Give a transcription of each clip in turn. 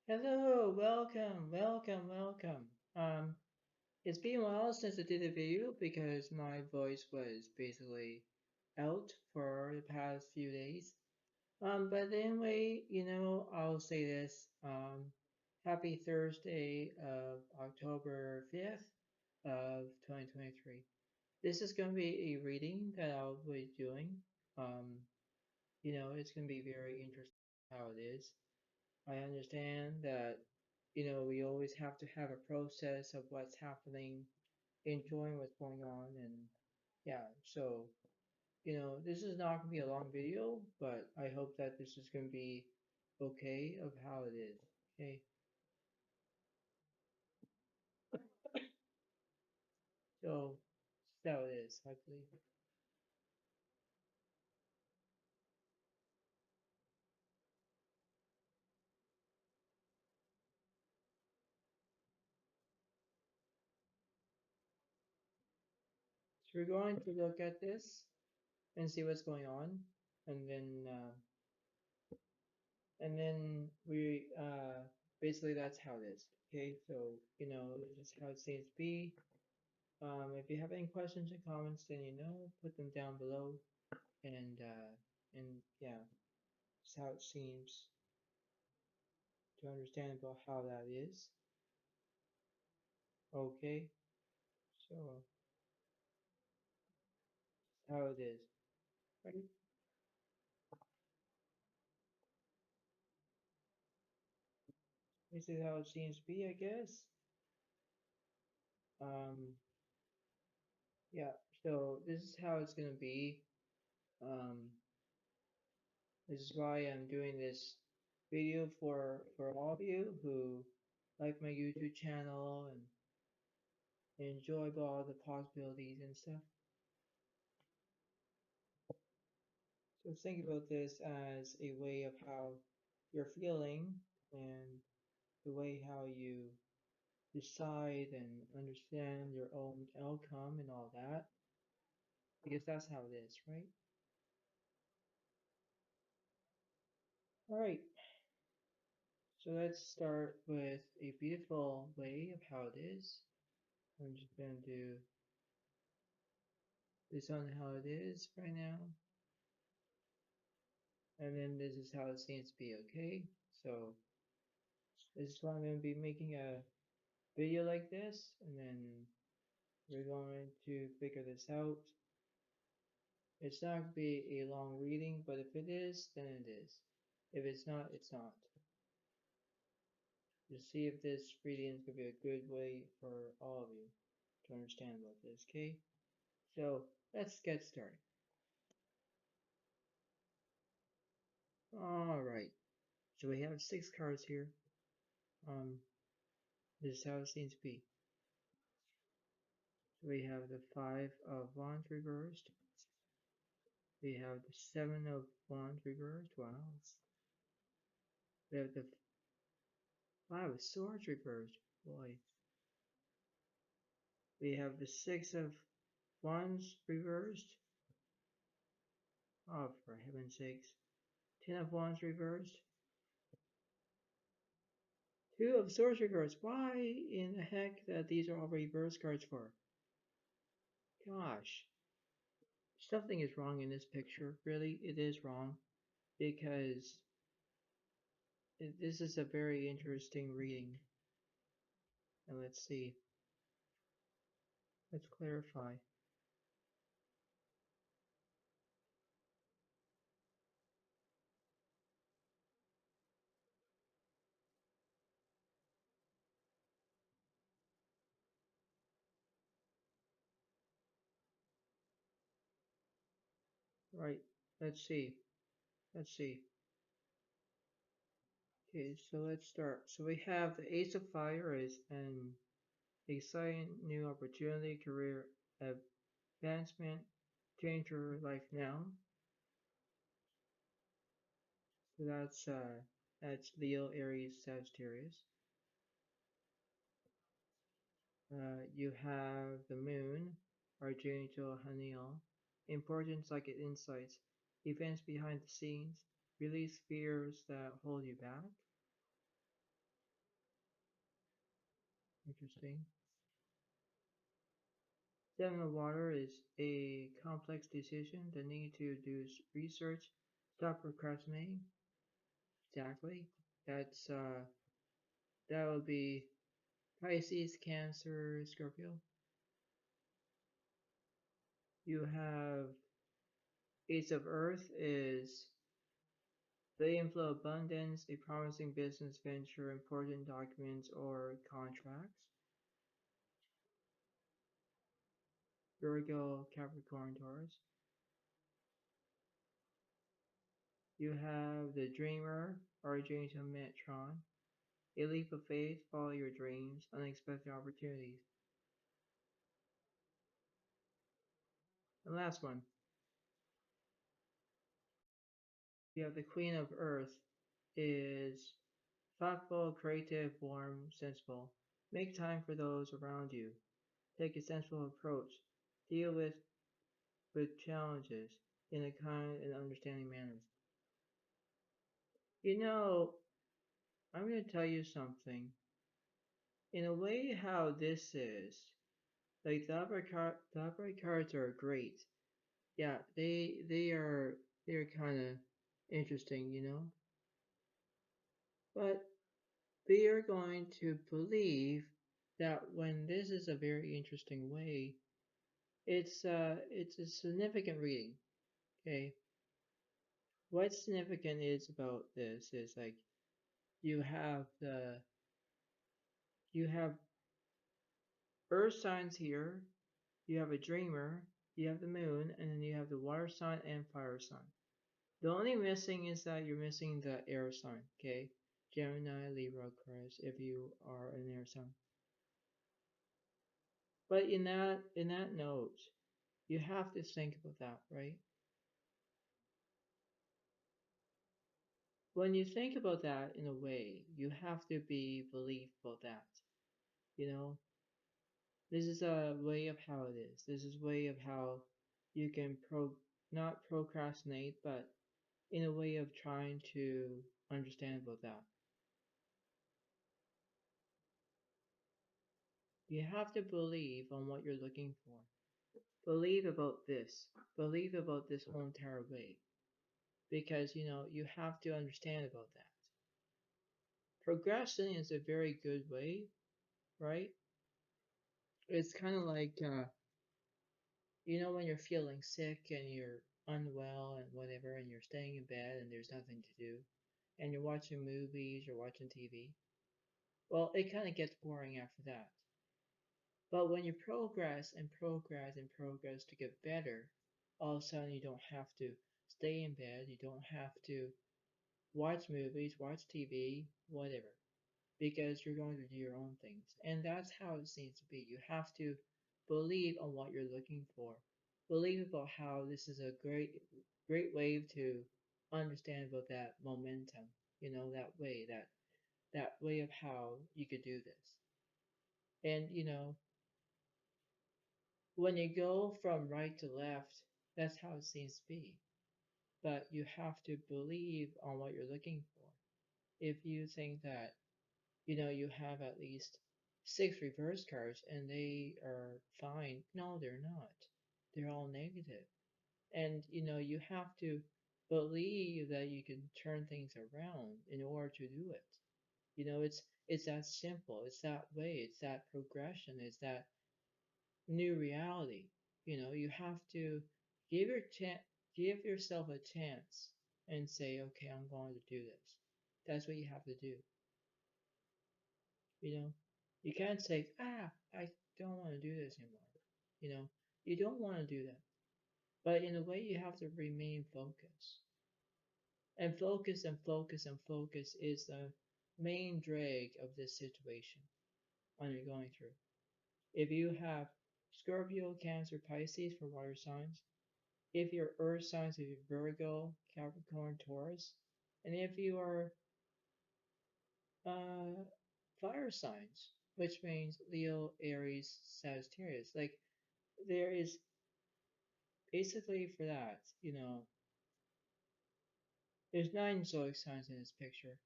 Hello, welcome. It's been a while since I did a video because my voice was basically out for the past few days. But anyway, I'll say this. Happy Thursday of October 5th of 2023. This is going to be a reading that I'll be doing. Um, it's going to be very interesting how it is. I understand that, we always have to have a process of what's happening, enjoying what's going on, and yeah, so, this is not going to be a long video, but I hope that this is going to be okay of how it is. Okay, so that's how it is, I believe. So we're going to look at this and see what's going on, and then we basically that's how it is. Okay, so this is how it seems to be. If you have any questions or comments, then put them down below, and yeah, that's how it seems to understand about how that is. Okay, so how it is, right? This is how it seems to be, I guess. Um, yeah, so this is how it's gonna be. Um, this is why I'm doing this video for all of you who like my YouTube channel and enjoy all the possibilities and stuff. So think about this as a way of how you're feeling and the way how you decide and understand your own outcome and all that, because that's how it is, right? All right, so let's start with a beautiful way of how it is. I'm just going to do this on how it is right now, and then this is how it seems to be, okay? So this is why I'm going to be making a video like this, and then we're going to figure this out. It's not going to be a long reading, but if it is, then it is. If it's not, it's not. Just see if this reading is going to be a good way for all of you to understand about this, okay? So let's get started. Alright, so we have 6 cards here. This is how it seems to be. So we have the 5 of Wands reversed. We have the 7 of Wands reversed. Wow. We have the 5 of Swords reversed. Boy. We have the 6 of Wands reversed. Oh, for heaven's sakes. 10 of Wands reversed. 2 of Swords reversed. Why in the heck that these are all reverse cards for? Gosh. Something is wrong in this picture. Really, it is wrong. Because this is a very interesting reading. And let's see. Let's clarify. Right. Let's see. Let's see. Okay, so let's start. So we have the Ace of Fire is an exciting new opportunity, career advancement, change your life now. So that's Leo, Aries, Sagittarius. You have the Moon, Archangel Haniel, important psychic insights, events behind the scenes, release fears that hold you back. Interesting. Seven of water is a complex decision, the need to do research, stop procrastinating. Exactly. That's that would be Pisces, Cancer, Scorpio. You have Ace of Earth is the inflow of abundance, a promising business venture, important documents or contracts. Virgo, Capricorn, Taurus. You have the Dreamer, Archangel Metron. A leap of faith, follow your dreams, unexpected opportunities. And last one, you have the Queen of Earth is thoughtful, creative, warm, sensible. Make time for those around you. Take a sensible approach. Deal with challenges in a kind and understanding manner. You know, I'm going to tell you something. In a way, how this is, like the upright cards are great. Yeah, they're kind of interesting, you know. But they are going to believe that when this is a very interesting way, it's a significant reading. Okay, what's significant is about this is like you have the you have earth signs here, you have a dreamer, you have the moon, and then you have the water sign and fire sign. The only missing is that you're missing the air sign, okay? Gemini, Libra, Aquarius, if you are an air sign. But in that note, you have to think about that, right? When you think about that in a way, you have to be believe about that. You know, this is a way of how it is. This is a way of how you can not procrastinate, but in a way of trying to understand about that. You have to believe on what you're looking for. Believe about this. Believe about this whole entire way. Because, you know, you have to understand about that. Progression is a very good way, right? It's kind of like, you know, when you're feeling sick and you're unwell and whatever, and you're staying in bed and there's nothing to do, and you're watching movies, you're watching TV. Well, it kind of gets boring after that. But when you progress and progress and progress to get better, all of a sudden you don't have to stay in bed, you don't have to watch movies, watch TV, whatever, because you're going to do your own things. And that's how it seems to be. You have to believe on what you're looking for. Believe about how this is a great way to understand about that momentum, you know, that way of how you could do this. And you know, when you go from right to left, that's how it seems to be. But you have to believe on what you're looking for. If you think that, you know, you have at least six reverse cards and they are fine, no, they're not. They're all negative. And, you know, you have to believe that you can turn things around in order to do it. You know, it's that simple. It's that way. It's that progression. It's that new reality. You know, you have to give give yourself a chance and say, okay, I'm going to do this. That's what you have to do. You know, you can't say, I don't want to do this anymore. You know, you don't want to do that. But in a way, you have to remain focused. And focus and focus and focus is the main drag of this situation when you're going through. If you have Scorpio, Cancer, Pisces for water signs, if you're earth signs, if you're Virgo, Capricorn, Taurus, and if you are uh, fire signs, which means Leo, Aries, Sagittarius, like there is basically for that, you know, there's nine zodiac signs in this picture.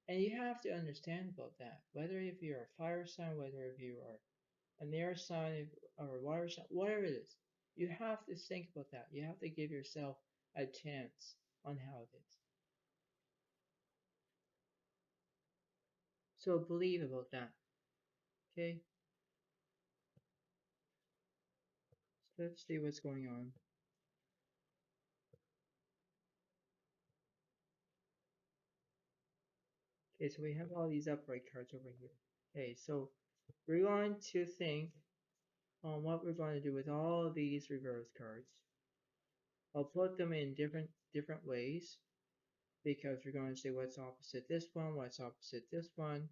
And you have to understand about that. Whether if you're a fire sign, whether if you are an air sign or a water sign, whatever it is, you have to think about that. You have to give yourself a chance on how it is. So believe about that. Okay? So let's see what's going on. Okay, so we have all these upright cards over here. Okay, so we're going to think on what we're going to do with all of these reverse cards. I'll put them in different ways because we're going to say what's opposite this one, what's opposite this one.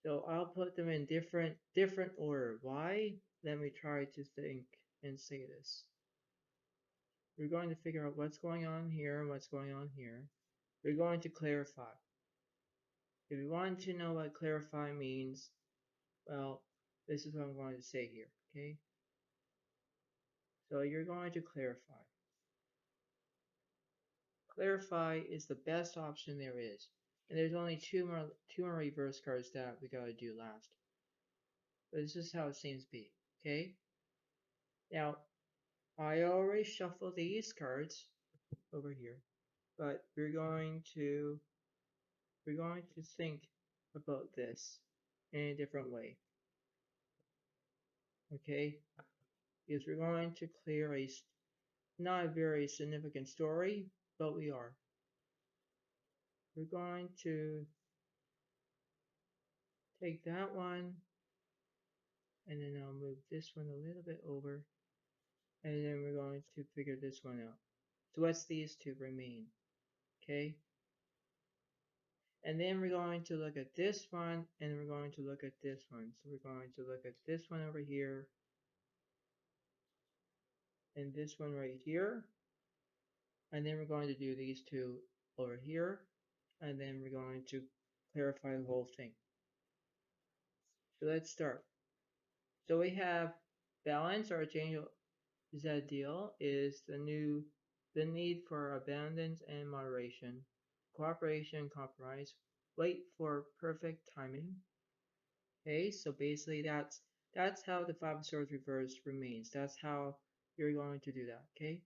So I'll put them in different order. Why? Let me try to think and say this. We're going to figure out what's going on here and what's going on here. We're going to clarify. If you want to know what clarify means, well, this is what I'm going to say here, okay? So you're going to clarify. Clarify is the best option there is. And there's only two more reverse cards that we gotta do last. But this is how it seems to be, okay? Now, I already shuffled these cards over here, but we're going to think about this in a different way, okay? Because we're going to clear a not a very significant story, but we are. We're going to take that one, and then I'll move this one a little bit over, and then we're going to figure this one out. So what's these two remain? Okay? And then we're going to look at this one, and we're going to look at this one. So we're going to look at this one over here, and this one right here. And then we're going to do these two over here, and then we're going to clarify the whole thing. So let's start. So we have balance, or Archangel Zaddiel is the need for abundance and moderation, cooperation, compromise, wait for perfect timing. Okay, so basically that's how the Five of Swords reversed remains. That's how you're going to do that. Okay.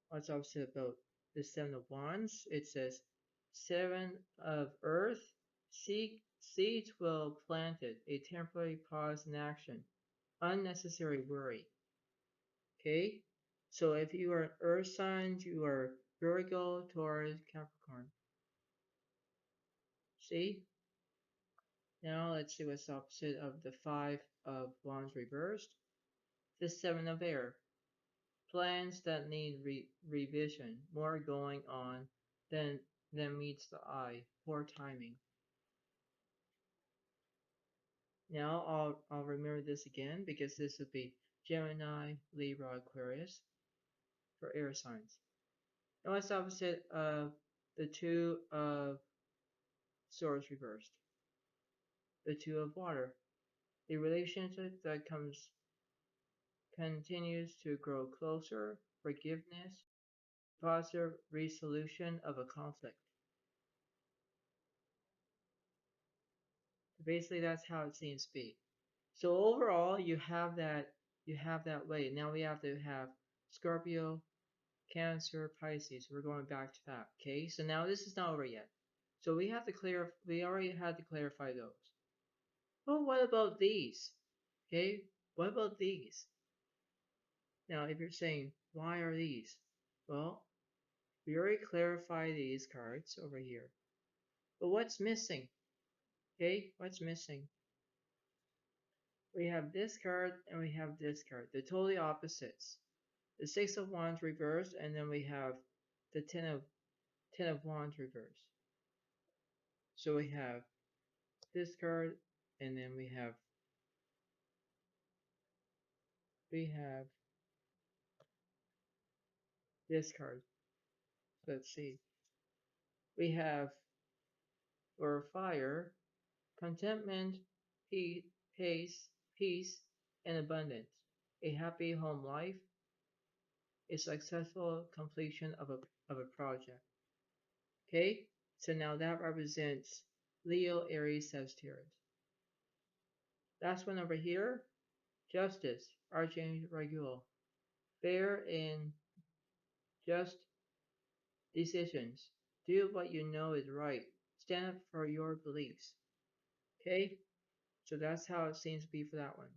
What's opposite about the Seven of Wands? It says Seven of Earth. Seeds will planted. A temporary pause in action. Unnecessary worry. Okay? So if you are earth signs, you are Virgo, Taurus, Capricorn. See? Now let's see what's opposite of the Five of Wands reversed. The Seven of Air. Plans that need revision. More going on than meets the eye. Poor timing. Now I'll remember this again because this would be Gemini, Libra, Aquarius for air signs. Now what's opposite of the Two of Swords reversed? The Two of Water. A relationship that continues to grow closer, forgiveness, positive resolution of a conflict. Basically, that's how it seems to be. So overall, you have that way. Now we have to have Scorpio, Cancer, Pisces. We're going back to that. Okay, so now this is not over yet. So we have to clear. We already had to clarify those. Well, what about these? Okay, what about these? Now, if you're saying, why are these? Well, we already clarified these cards over here. But what's missing? Okay, what's missing? We have this card and we have this card. They're totally opposites. The Six of Wands reversed, and then we have the Ten of Wands reversed. So we have this card, and then we have this card. Let's see. We have for fire, contentment, peace, and abundance. A happy home life, a successful completion of of a project. Okay, so now that represents Leo, Aries, Sagittarius. Last one over here, Justice, Archangel Regulo. Fair and just decisions. Do what you know is right. Stand up for your beliefs. Okay, so that's how it seems to be for that one.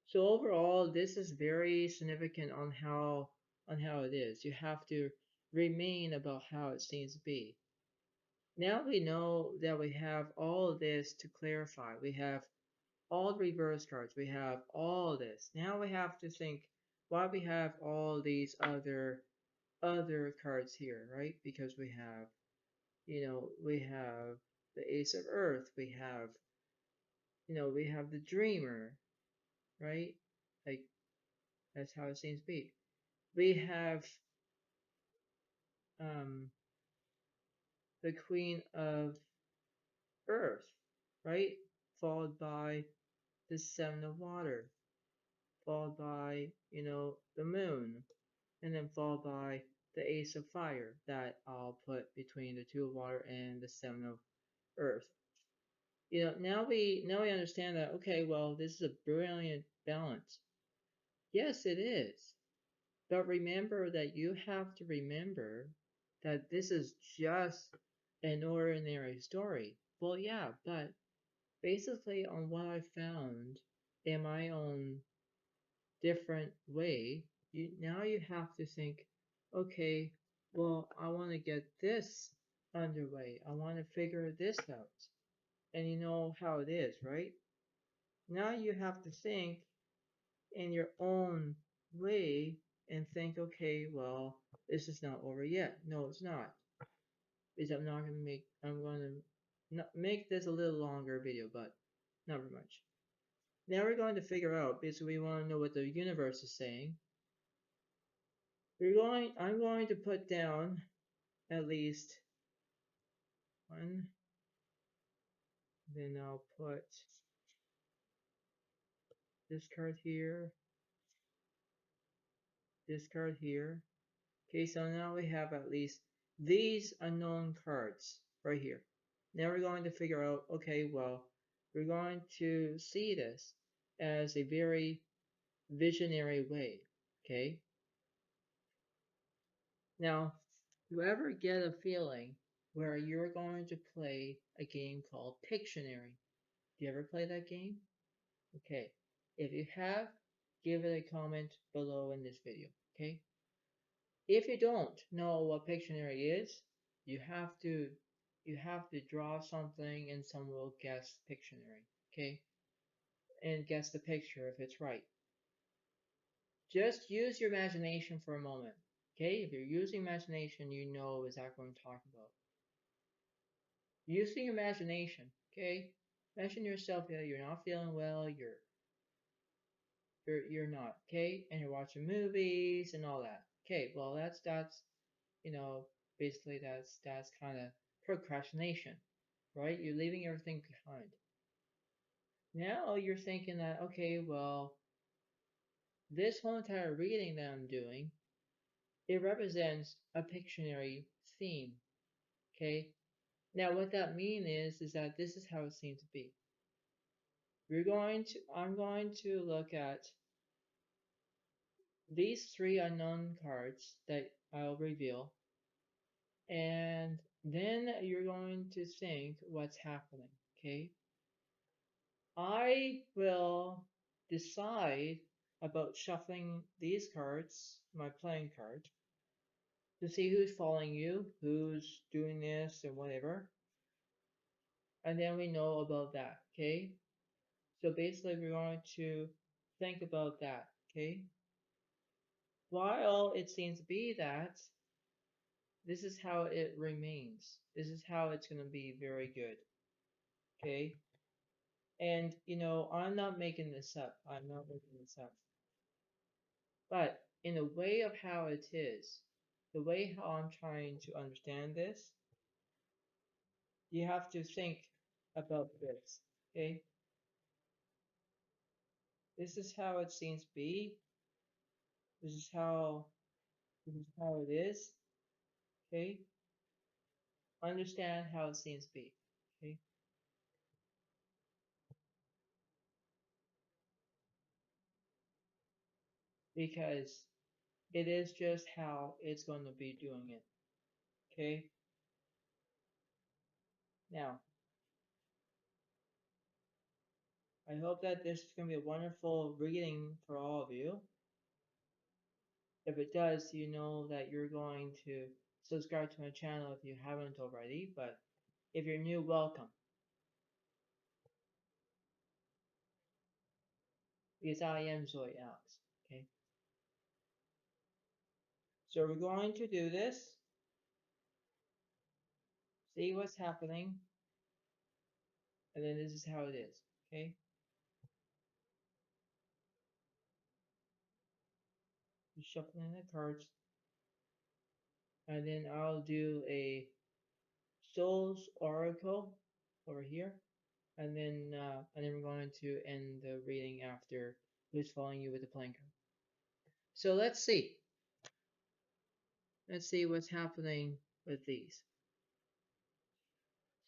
So overall, this is very significant on how it is. You have to remain about how it seems to be. Now we know that we have all of this to clarify. We have all the reverse cards. We have all this. Now we have to think why we have all these other cards here, right? Because we have, we have the Ace of Earth. We have, we have the Dreamer, right? Like that's how it seems to be. We have um, the Queen of Earth, right? Followed by the Seven of Water, followed by, the Moon, and then followed by the Ace of Fire that I'll put between the Two of Water and the Seven of Earth. Now we understand that, okay, well, this is a brilliant balance. Yes, it is. But remember that you have to remember that this is just an ordinary story. Well, yeah, but basically on what I found in my own different way, now you have to think, okay, well, I want to get this underway. I want to figure this out. And you know how it is, right? Now you have to think in your own way and think, okay, well, this is not over yet. No, it's not. Because I'm going to not make this a little longer video, but not very much. Now we're going to figure out, because we want to know what the universe is saying. I'm going to put down at least one. Then I'll put this card here, this card here. Okay, so now we have at least these unknown cards right here. Now we're going to figure out, okay, well, we're going to see this as a very visionary way, okay? Now, do you ever get a feeling where you're going to play a game called Pictionary? Do you ever play that game? Okay, if you have, give it a comment below in this video, okay? If you don't know what Pictionary is, you have to draw something and someone will guess Pictionary, okay? And guess the picture if it's right. Just use your imagination for a moment, okay? If you're using imagination, you know exactly what I'm talking about. Using imagination, okay? Imagine yourself that you're not feeling well, you're not, okay? And you're watching movies and all that. Okay, well that's basically that's kind of procrastination, right? You're leaving everything behind. Now you're thinking that, okay, well, this whole entire reading that I'm doing, it represents a Pictionary theme, okay? Now what that means is that this is how it seems to be. I'm going to look at these three unknown cards that I'll reveal, and then you're going to think what's happening, okay? I will decide about shuffling these cards, my playing cards, to see who's following you, who's doing this and whatever. And then we know about that, okay? So basically we're going to think about that, okay? While it seems to be that this is how it remains. This is how it's going to be very good, okay? And I'm not making this up. I'm not making this up. But in the way of how it is, the way how I'm trying to understand this, you have to think about this, okay? This is how it seems to be. This is how This is how it is. Okay. Understand how it seems to be. Okay. Because it is just how it's going to be doing it. Okay. Now, I hope that this is going to be a wonderful reading for all of you. If it does, you know that you're going to subscribe to my channel if you haven't already. But if you're new, welcome. Because I am Zodiac. Okay. So we're going to do this. See what's happening. And then this is how it is. Okay. Shuffling the cards. And then I'll do a Soul's Oracle over here. And then we're going to end the reading after Who's Following You with the Planker. So let's see. Let's see what's happening with these.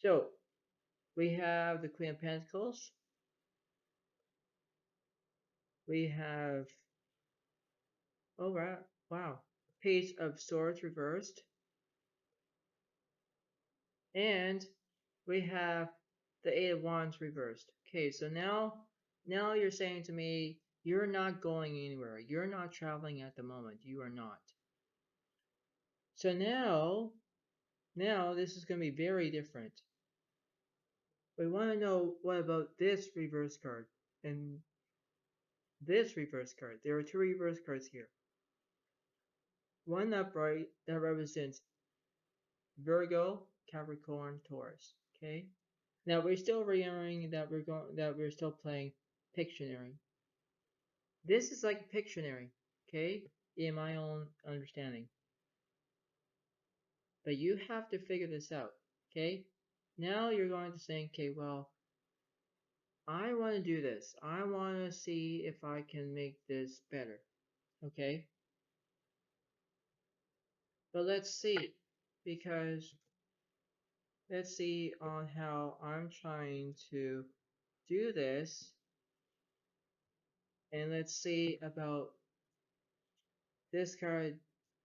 So we have the Queen of Pentacles. We have, oh wow, Page of Swords reversed. And we have the Eight of Wands reversed. Okay, so now you're saying to me, you're not going anywhere. You're not traveling at the moment. You are not. So now this is going to be very different. We want to know what about this reverse card and this reverse card. There are two reverse cards here. One upright that represents Virgo, Capricorn, Taurus. Okay. Now we're still remembering that we're still playing Pictionary. This is like Pictionary, okay, in my own understanding. But you have to figure this out, okay? Now you're going to think, okay, well, I want to do this. I want to see if I can make this better, okay? But let's see, because let's see on how I'm trying to do this. And let's see about this card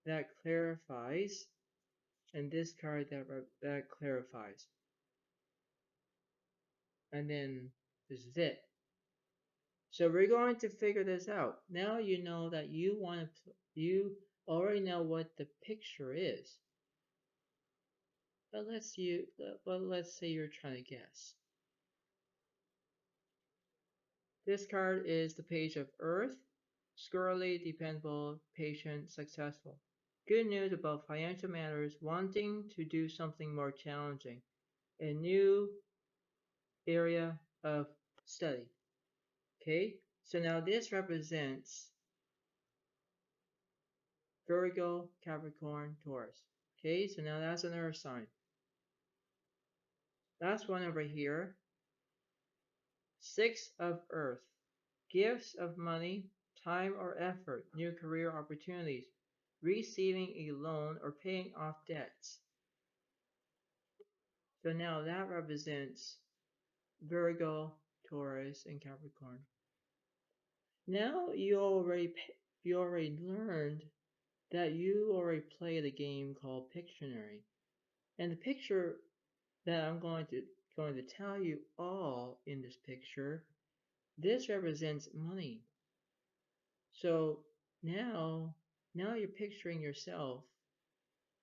that clarifies and this card that clarifies. And then this is it. So we're going to figure this out. Now you know that you already know what the picture is. But let's say you're trying to guess. This card is the Page of Earth. Squirrely, dependable, patient, successful. Good news about financial matters, wanting to do something more challenging. A new area of study. Okay, so now this represents Virgo, Capricorn, Taurus. Okay, so now that's another sign. Last one over here. Six of Earth. Gifts of money, time or effort, new career opportunities, receiving a loan or paying off debts. So now that represents Virgo, Taurus, and Capricorn. Now you already learned that you already played a game called Pictionary. And the picture that I'm going to tell you all in this picture, this represents money. So now you're picturing yourself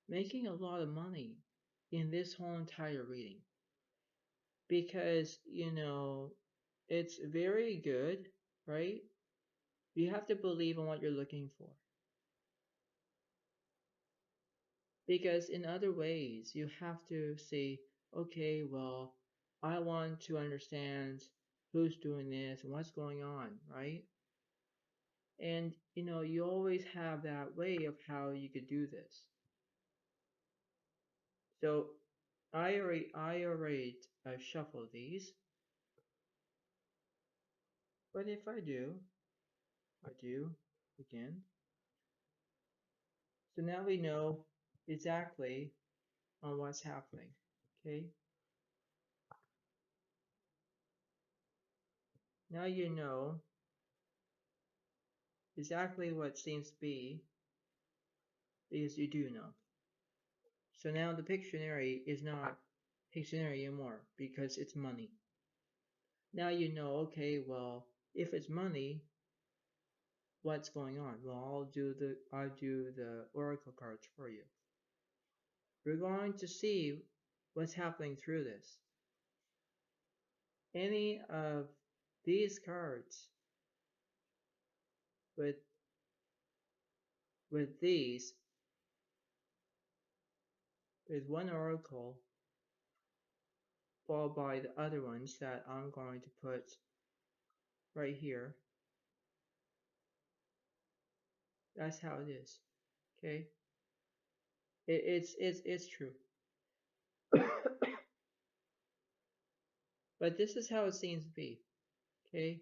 making a lot of money in this whole entire reading. Because, you know, it's very good, right? You have to believe in what you're looking for. Because in other ways, you have to say, okay, well, I want to understand who's doing this and what's going on, right? And, you know, you always have that way of how you could do this. So I already shuffled these. But if I do again. So now we know exactly on what's happening. Okay. Now you know exactly what seems to be because you do know. So now the Pictionary is not Pictionary anymore because it's money. Now you know, okay, well, if it's money, what's going on? Well, I'll do the oracle cards for you. We're going to see what's happening through this. Any of these cards with these with one oracle followed by the other ones that I'm going to put right here. That's how it is. Okay? It's true. But this is how it seems to be. Okay?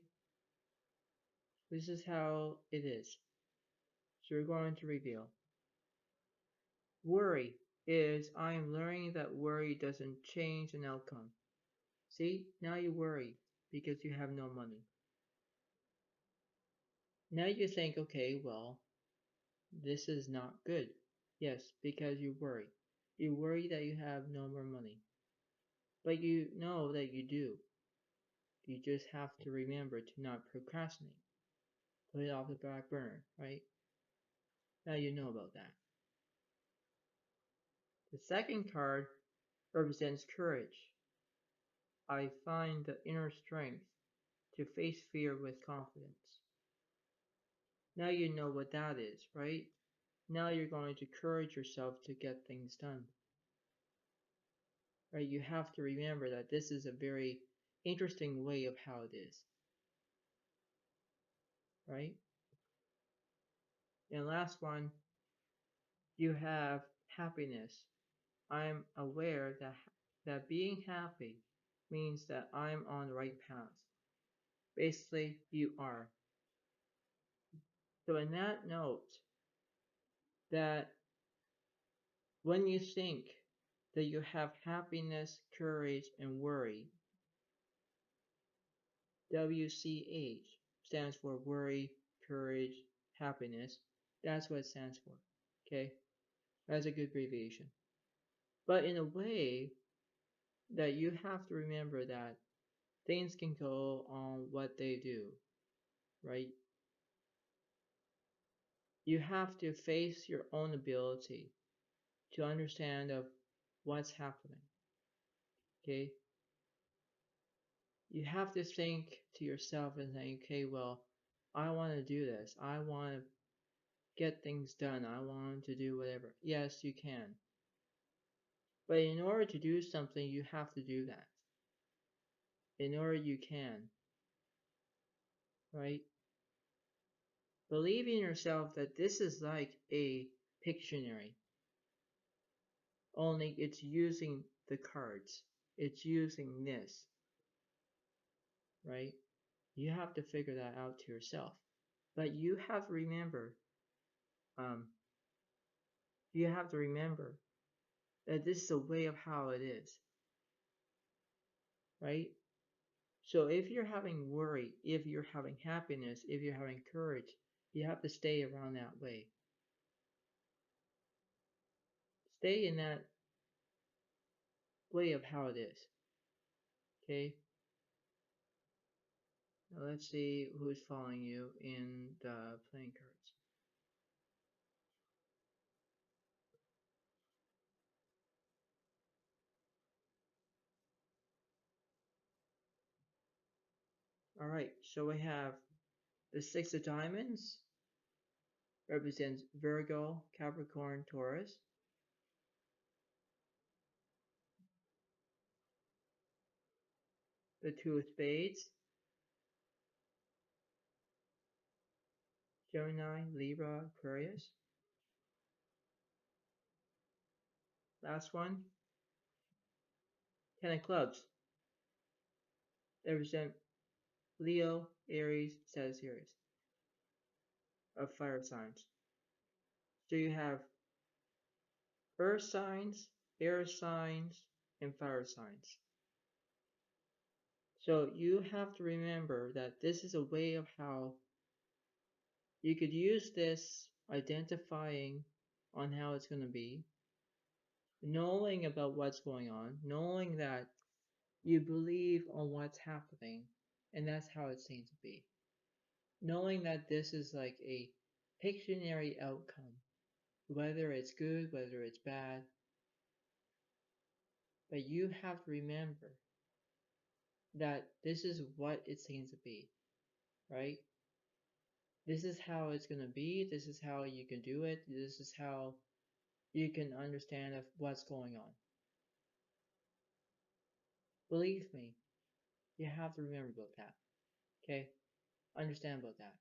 This is how it is. So we're going to reveal. Worry is I am learning that worry doesn't change an outcome. See, now you worry because you have no money. Now you think, okay, well, this is not good. Yes, because you worry. You worry that you have no more money. But you know that you do. You just have to remember to not procrastinate. Put it off the back burner, right? Now you know about that. The second card represents courage. I find the inner strength to face fear with confidence. Now you know what that is, right? Now you're going to encourage yourself to get things done. Right? You have to remember that this is a very interesting way of how it is. Right? And last one, you have happiness. I'm aware that being happy means that I'm on the right path. Basically, you are. So in that note, that when you think that you have happiness, courage, and worry, WCH stands for worry, courage, happiness. That's what it stands for. Okay? That's a good abbreviation. But in a way that you have to remember that things can go on what they do, right? You have to face your own ability to understand of what's happening. Okay? You have to think to yourself and think, okay, well, I want to do this. I want to get things done. I want to do whatever. Yes, you can. But in order to do something, you have to do that. In order you can. Right? Believe in yourself that this is like a Pictionary. Only it's using the cards. It's using this. Right? You have to figure that out to yourself. But you have to remember, that this is a way of how it is. Right? So if you're having worry, if you're having happiness, if you're having courage, you have to stay around that way. Stay in that way of how it is. Okay? Now let's see who's following you in the playing cards. Alright, so we have the Six of Diamonds, represents Virgo, Capricorn, Taurus. The Two of Spades, Gemini, Libra, Aquarius. Last one, Ten of Clubs, they represent Leo, Aries, Sagittarius, of fire signs. So you have earth signs, air signs, and fire signs. So you have to remember that this is a way of how you could use this identifying on how it's going to be, knowing about what's going on, knowing that you believe on what's happening, and that's how it seems to be. Knowing that this is like a Pictionary outcome, whether it's good, whether it's bad, but you have to remember that this is what it seems to be, right? This is how it's going to be, this is how you can do it, this is how you can understand of what's going on. Believe me, you have to remember about that, okay? Understand about that.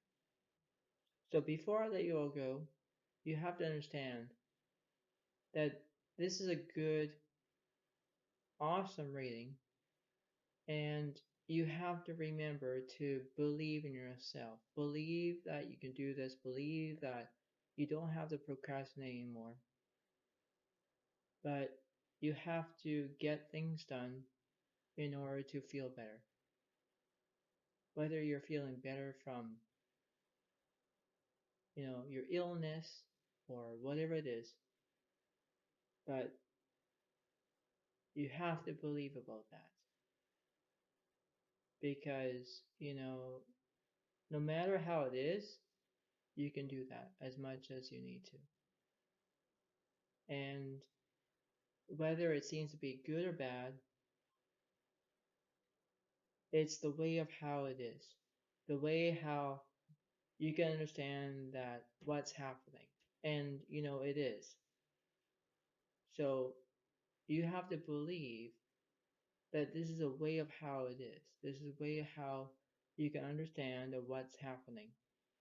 So before I let you all go, you have to understand that this is a good, awesome reading, and you have to remember to believe in yourself. Believe that you can do this. Believe that you don't have to procrastinate anymore. But you have to get things done in order to feel better. Whether you're feeling better from, your illness or whatever it is, but you have to believe about that. Because, no matter how it is, you can do that as much as you need to. And whether it seems to be good or bad, it's the way of how it is. The way how you can understand that what's happening. And, it is. So you have to believe that this is a way of how it is. This is a way of how you can understand what's happening.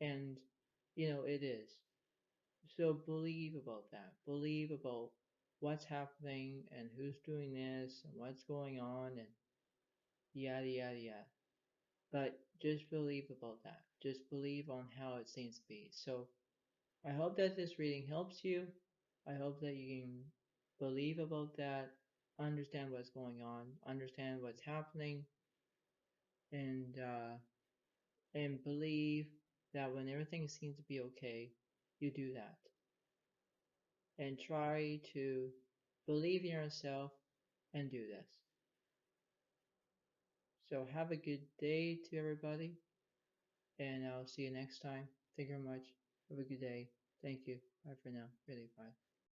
And, it is. So believe about that. Believe about what's happening and who's doing this and what's going on and yada yada yada. But just believe about that. Just believe on how it seems to be. So I hope that this reading helps you. I hope that you can believe about that, understand what's going on, understand what's happening, and believe that when everything seems to be okay, you do that. And try to believe in yourself and do this. So have a good day to everybody, and I'll see you next time. Thank you very much. Have a good day. Thank you. Bye for now. Really, bye.